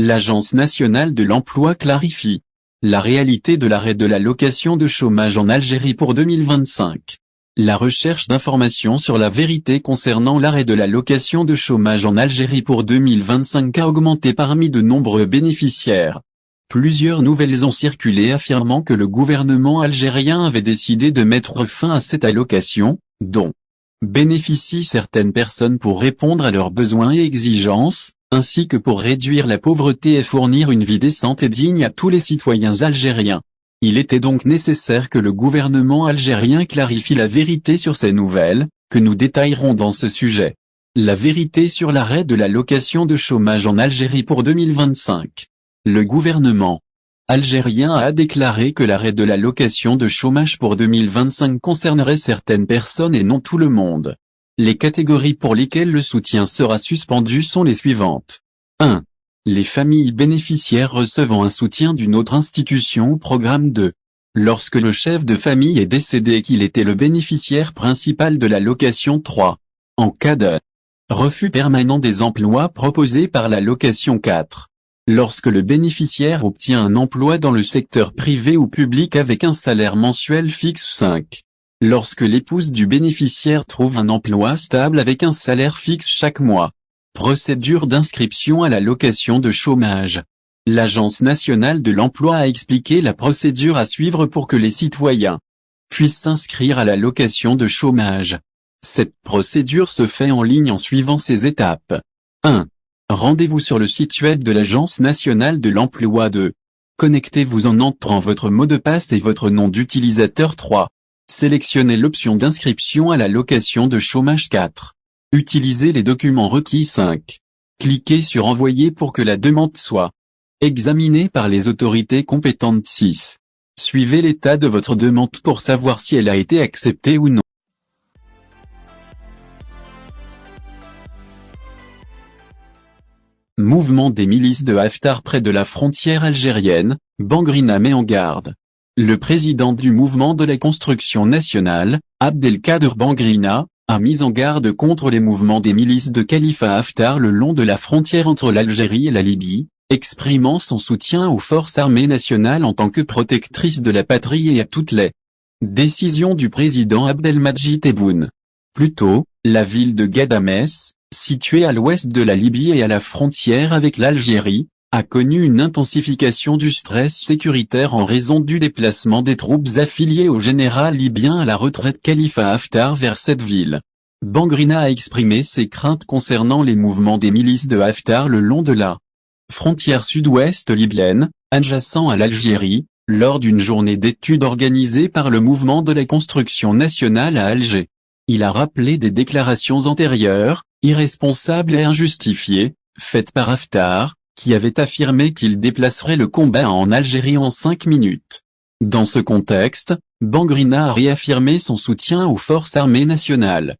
L'Agence nationale de l'emploi clarifie la réalité de l'arrêt de l'allocation de chômage en Algérie pour 2025. La recherche d'informations sur la vérité concernant l'arrêt de l'allocation de chômage en Algérie pour 2025 a augmenté parmi de nombreux bénéficiaires. Plusieurs nouvelles ont circulé affirmant que le gouvernement algérien avait décidé de mettre fin à cette allocation, dont bénéficient certaines personnes pour répondre à leurs besoins et exigences, ainsi que pour réduire la pauvreté et fournir une vie décente et digne à tous les citoyens algériens. Il était donc nécessaire que le gouvernement algérien clarifie la vérité sur ces nouvelles, que nous détaillerons dans ce sujet. La vérité sur l'arrêt de l'allocation de chômage en Algérie pour 2025. Le gouvernement algérien a déclaré que l'arrêt de l'allocation de chômage pour 2025 concernerait certaines personnes et non tout le monde. Les catégories pour lesquelles le soutien sera suspendu sont les suivantes. 1. Les familles bénéficiaires recevant un soutien d'une autre institution ou programme. 2. Lorsque le chef de famille est décédé et qu'il était le bénéficiaire principal de l'allocation. 3. En cas de refus permanent des emplois proposés par l'allocation. 4. Lorsque le bénéficiaire obtient un emploi dans le secteur privé ou public avec un salaire mensuel fixe. 5. Lorsque l'épouse du bénéficiaire trouve un emploi stable avec un salaire fixe chaque mois. Procédure d'inscription à l'allocation de chômage. L'Agence nationale de l'emploi a expliqué la procédure à suivre pour que les citoyens puissent s'inscrire à l'allocation de chômage. Cette procédure se fait en ligne en suivant ces étapes. 1. Rendez-vous sur le site web de l'Agence nationale de l'emploi. 2. Connectez-vous en entrant votre mot de passe et votre nom d'utilisateur. 3. Sélectionnez l'option d'inscription à l'allocation de chômage. 4. Utilisez les documents requis. 5. Cliquez sur Envoyer pour que la demande soit examinée par les autorités compétentes. 6. Suivez l'état de votre demande pour savoir si elle a été acceptée ou non. Mouvement des milices de Haftar près de la frontière algérienne, Bangrina met en garde. Le président du mouvement de la construction nationale, Abdelkader Bangrina, a mis en garde contre les mouvements des milices de Khalifa Haftar le long de la frontière entre l'Algérie et la Libye, exprimant son soutien aux forces armées nationales en tant que protectrices de la patrie et à toutes les décisions du président Abdelmadjid Tebboune. Plus tôt, la ville de Ghadamès, située à l'ouest de la Libye et à la frontière avec l'Algérie, a connu une intensification du stress sécuritaire en raison du déplacement des troupes affiliées au général libyen à la retraite Khalifa Haftar vers cette ville. Bangrina a exprimé ses craintes concernant les mouvements des milices de Haftar le long de la frontière sud-ouest libyenne, adjacent à l'Algérie, lors d'une journée d'études organisée par le mouvement de la construction nationale à Alger. Il a rappelé des déclarations antérieures, irresponsables et injustifiées, faites par Haftar, qui avait affirmé qu'il déplacerait le combat en Algérie en 5 minutes. Dans ce contexte, Bangrina a réaffirmé son soutien aux forces armées nationales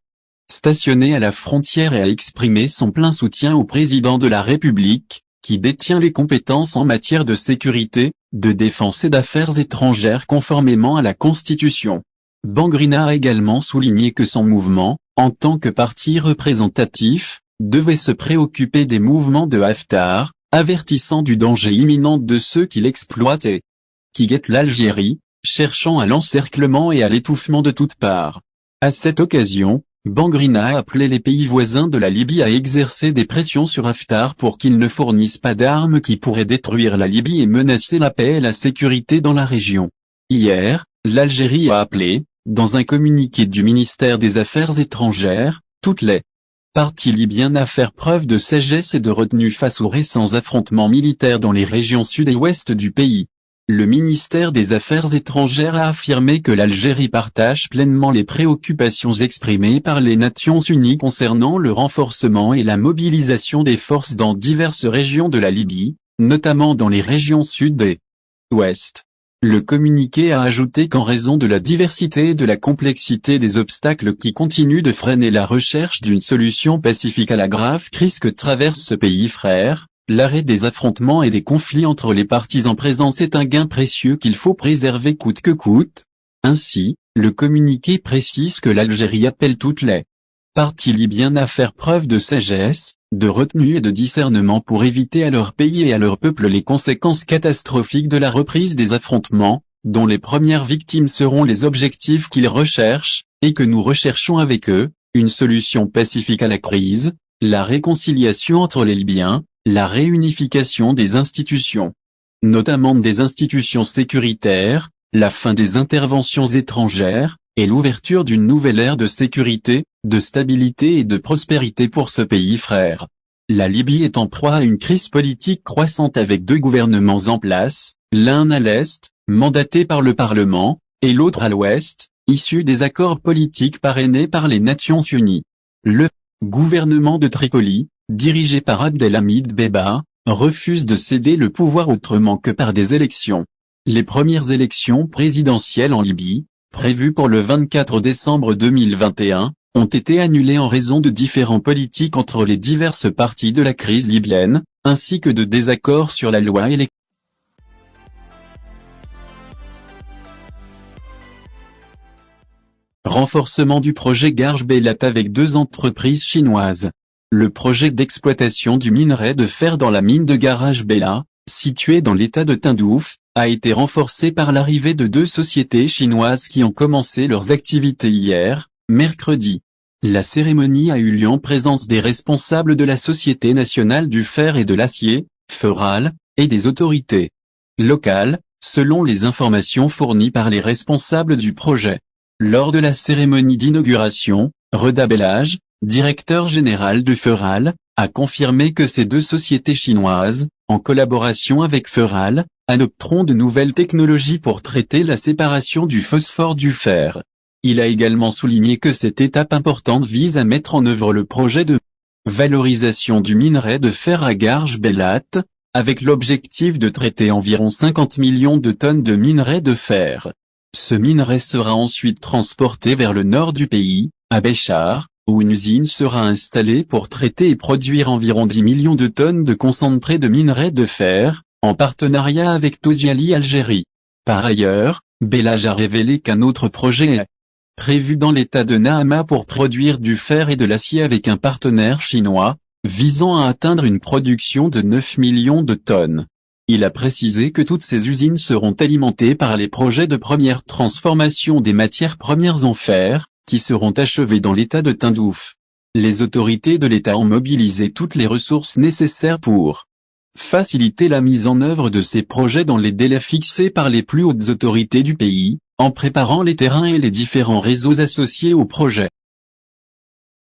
stationnées à la frontière et a exprimé son plein soutien au président de la République, qui détient les compétences en matière de sécurité, de défense et d'affaires étrangères conformément à la Constitution. Bangrina a également souligné que son mouvement, en tant que parti représentatif, devait se préoccuper des mouvements de Haftar, avertissant du danger imminent de ceux qui l'exploitent et qui guettent l'Algérie, cherchant à l'encerclement et à l'étouffement de toutes parts. À cette occasion, Bangrina a appelé les pays voisins de la Libye à exercer des pressions sur Haftar pour qu'il ne fournisse pas d'armes qui pourraient détruire la Libye et menacer la paix et la sécurité dans la région. Hier, l'Algérie a appelé, dans un communiqué du ministère des Affaires étrangères, toutes les parties libyennes à faire preuve de sagesse et de retenue face aux récents affrontements militaires dans les régions sud et ouest du pays. Le ministère des Affaires étrangères a affirmé que l'Algérie partage pleinement les préoccupations exprimées par les Nations Unies concernant le renforcement et la mobilisation des forces dans diverses régions de la Libye, notamment dans les régions sud et ouest. Le communiqué a ajouté qu'en raison de la diversité et de la complexité des obstacles qui continuent de freiner la recherche d'une solution pacifique à la grave crise que traverse ce pays frère, l'arrêt des affrontements et des conflits entre les parties en présence est un gain précieux qu'il faut préserver coûte que coûte. Ainsi, le communiqué précise que l'Algérie appelle toutes les parties libyennes à faire preuve de sagesse, de retenue et de discernement pour éviter à leur pays et à leur peuple les conséquences catastrophiques de la reprise des affrontements, dont les premières victimes seront les objectifs qu'ils recherchent, et que nous recherchons avec eux, une solution pacifique à la crise, la réconciliation entre les Libyens, la réunification des institutions, notamment des institutions sécuritaires, la fin des interventions étrangères, et l'ouverture d'une nouvelle ère de sécurité, de stabilité et de prospérité pour ce pays frère. La Libye est en proie à une crise politique croissante avec deux gouvernements en place, l'un à l'est, mandaté par le Parlement, et l'autre à l'ouest, issu des accords politiques parrainés par les Nations Unies. Le gouvernement de Tripoli, dirigé par Abdelhamid Dbeba, refuse de céder le pouvoir autrement que par des élections. Les premières élections présidentielles en Libye, prévues pour le 24 décembre 2021, ont été annulées en raison de différends politiques entre les diverses parties de la crise libyenne, ainsi que de désaccords sur la loi électorale. Renforcement du projet Garj Belat avec deux entreprises chinoises. Le projet d'exploitation du minerai de fer dans la mine de Garaj Bela, située dans l'état de Tindouf, a été renforcé par l'arrivée de deux sociétés chinoises qui ont commencé leurs activités hier, mercredi. La cérémonie a eu lieu en présence des responsables de la Société nationale du fer et de l'acier, Feral, et des autorités locales, selon les informations fournies par les responsables du projet. Lors de la cérémonie d'inauguration, Reda Belhaj, directeur général de Feral, a confirmé que ces deux sociétés chinoises, en collaboration avec Feral, adopteront de nouvelles technologies pour traiter la séparation du phosphore du fer. Il a également souligné que cette étape importante vise à mettre en œuvre le projet de valorisation du minerai de fer à Garj Belat, avec l'objectif de traiter environ 50 millions de tonnes de minerai de fer. Ce minerai sera ensuite transporté vers le nord du pays, à Béchar, où une usine sera installée pour traiter et produire environ 10 millions de tonnes de concentré de minerai de fer, en partenariat avec Tosyali Algérie. Par ailleurs, Belhaj a révélé qu'un autre projet est prévu dans l'état de Nahama pour produire du fer et de l'acier avec un partenaire chinois, visant à atteindre une production de 9 millions de tonnes. Il a précisé que toutes ces usines seront alimentées par les projets de première transformation des matières premières en fer, qui seront achevés dans l'état de Tindouf. Les autorités de l'État ont mobilisé toutes les ressources nécessaires pour faciliter la mise en œuvre de ces projets dans les délais fixés par les plus hautes autorités du pays, en préparant les terrains et les différents réseaux associés au projet.